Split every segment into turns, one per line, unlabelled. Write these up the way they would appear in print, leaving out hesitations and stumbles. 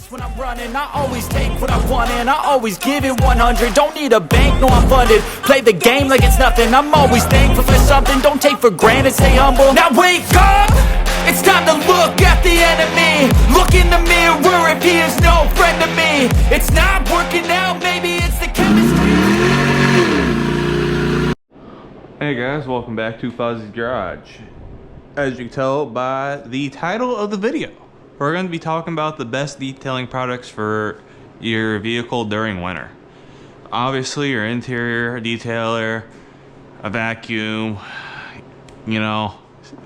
When I'm running, I always take what I want and I always give it 100. Don't need a bank, no I'm funded. Play the game like it's nothing. I'm always thankful for something. Don't take for granted, stay humble. Now wake up! It's time to look at the enemy. Look in the mirror if he is no friend to me. It's not working out, maybe it's the chemistry.
Hey guys, welcome back to Fozzy's Garage. As you can tell by the title of the video, we're going to be talking about the best detailing products for your vehicle during winter. Obviously, your interior detailer, a vacuum, you know,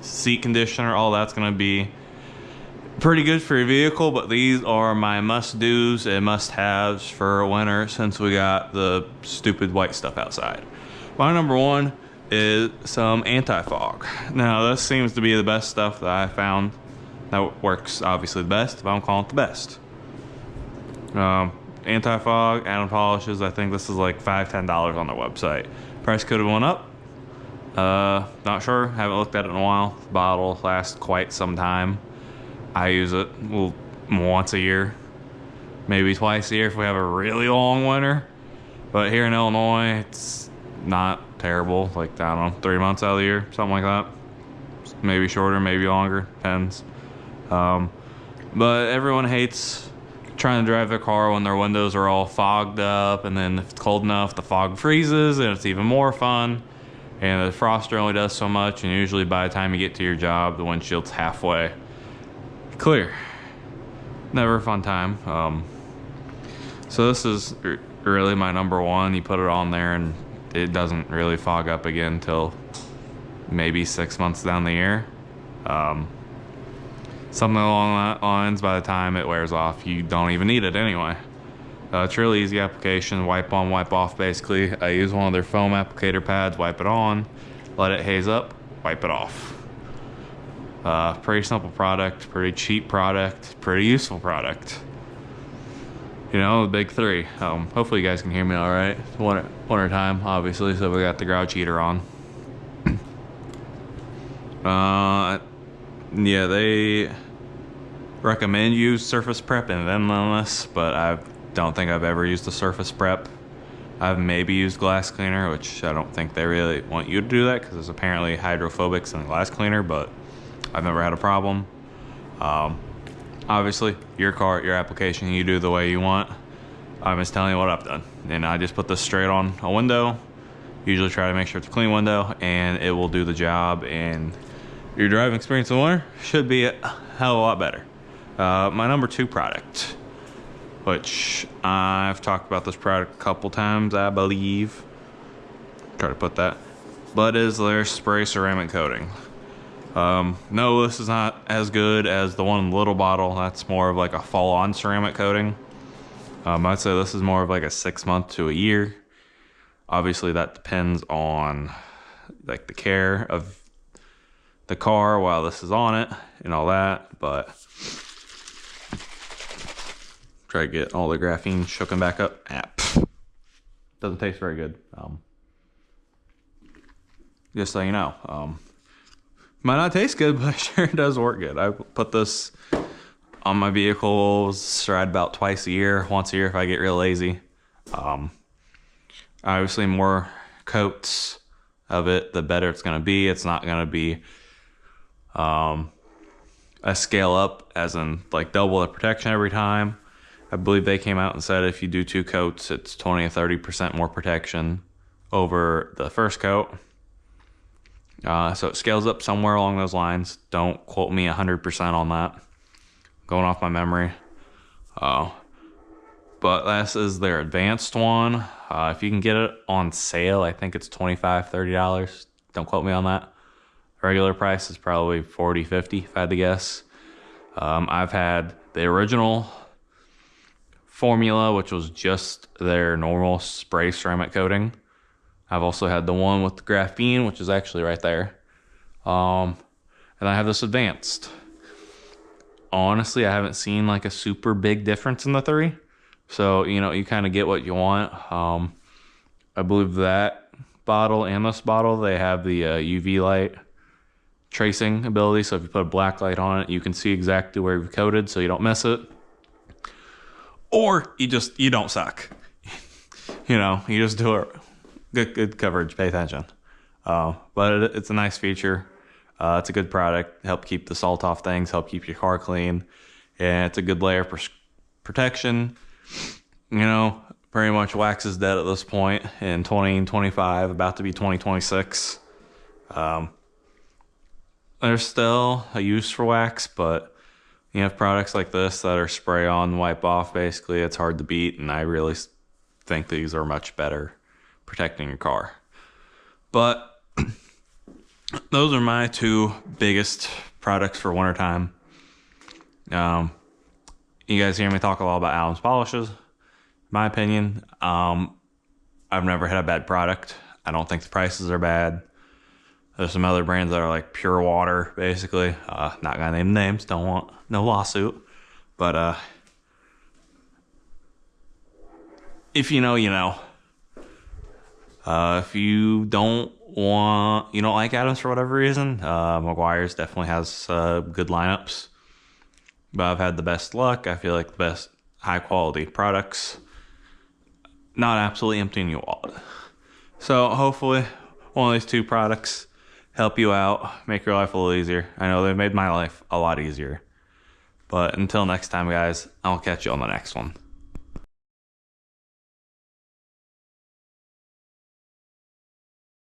seat conditioner, all that's going to be pretty good for your vehicle, but these are my must-dos and must-haves for winter since we got the stupid white stuff outside. My number one is some anti-fog. Now, this seems to be the best stuff that I found that works obviously the best, if I'm calling it the best. Anti-fog, Atom Polishes, I think this is like $5–10 on their website. Price could have went up. Not sure, haven't looked at it in a while. The bottle lasts quite some time. I use it once a year, maybe twice a year if we have a really long winter. But here in Illinois, it's not terrible, like I don't know, 3 months out of the year, something like that. Maybe shorter, maybe longer, depends. But everyone hates trying to drive their car when their windows are all fogged up, and then if it's cold enough, the fog freezes, and it's even more fun. And the froster only does so much, and usually by the time you get to your job, the windshield's halfway clear. Never a fun time. So this is really my number one. You put it on there, and it doesn't really fog up again until maybe 6 months down the year. Something along that lines. By the time it wears off, you don't even need it anyway. It's really easy application, wipe on, wipe off basically. I use one of their foam applicator pads, wipe it on, let it haze up, wipe it off. Pretty simple product, pretty cheap product, pretty useful product. You know, the big three. Hopefully you guys can hear me all right. It's winter time, obviously, so we got the garage heater on. Yeah, they recommend you use surface prep and then this, but I don't think I've ever used the surface prep. I've maybe used glass cleaner, which I don't think they really want you to do that because it's apparently hydrophobic in the glass cleaner, but I've never had a problem. Obviously, your car, your application, you do the way you want. I'm just telling you what I've done. And I just put this straight on a window. Usually try to make sure it's a clean window, and it will do the job. And your driving experience in winter should be a hell of a lot better. My number two product, which I've talked about this product a couple times, I believe. Try to put that. But is their spray ceramic coating. No, this is not as good as the one in the little bottle. That's more of like a fall-on ceramic coating. I'd say this is more of like a 6 month to a year. Obviously, that depends on like the care of the car while this is on it and all that. But try to get all the graphene shooken back up. Doesn't taste very good. Just so you know. Might not taste good, but sure does work good. I put this on my vehicles right about twice a year, once a year if I get real lazy. Obviously, more coats of it, the better it's going to be. It's not going to be a scale up, as in like double the protection every time. I believe they came out and said if you do 2 coats, it's 20 or 30% more protection over the first coat. So it scales up somewhere along those lines. Don't quote me 100% on that. Going off my memory. But this is their advanced one. If you can get it on sale, I think it's $25, $30. Don't quote me on that. Regular price is probably $40, $50 if I had to guess. I've had the original formula, which was just their normal spray ceramic coating. I've also had the one with the graphene, which is actually right there. And I have this advanced. Honestly, I haven't seen like a super big difference in the three. So, you know, you kind of get what you want. I believe that bottle and this bottle, they have the UV light tracing ability. So if you put a black light on it, you can see exactly where you've coated so you don't miss it. or you don't suck. You know, you just do it. Good coverage. Pay attention. But it's a nice feature. It's a good product. Help keep the salt off things. Help keep your car clean. And it's a good layer of protection. You know, pretty much wax is dead at this point in 2025, about to be 2026. There's still a use for wax, but you have products like this that are spray on, wipe off. Basically, it's hard to beat, and I really think these are much better protecting your car. But those are my two biggest products for wintertime. You guys hear me talk a lot about Adams polishes. In my opinion, I've never had a bad product. I don't think the prices are bad. There's some other brands that are like pure water, basically. Not gonna name names, don't want no lawsuit. But if you know, you know. If you don't like Adams for whatever reason, Meguiar's definitely has good lineups. But I've had the best luck. I feel like the best high quality products. Not absolutely emptying your wallet. So hopefully one of these two products help you out, make your life a little easier. I know they've made my life a lot easier. But until next time, guys, I'll catch you on the next one.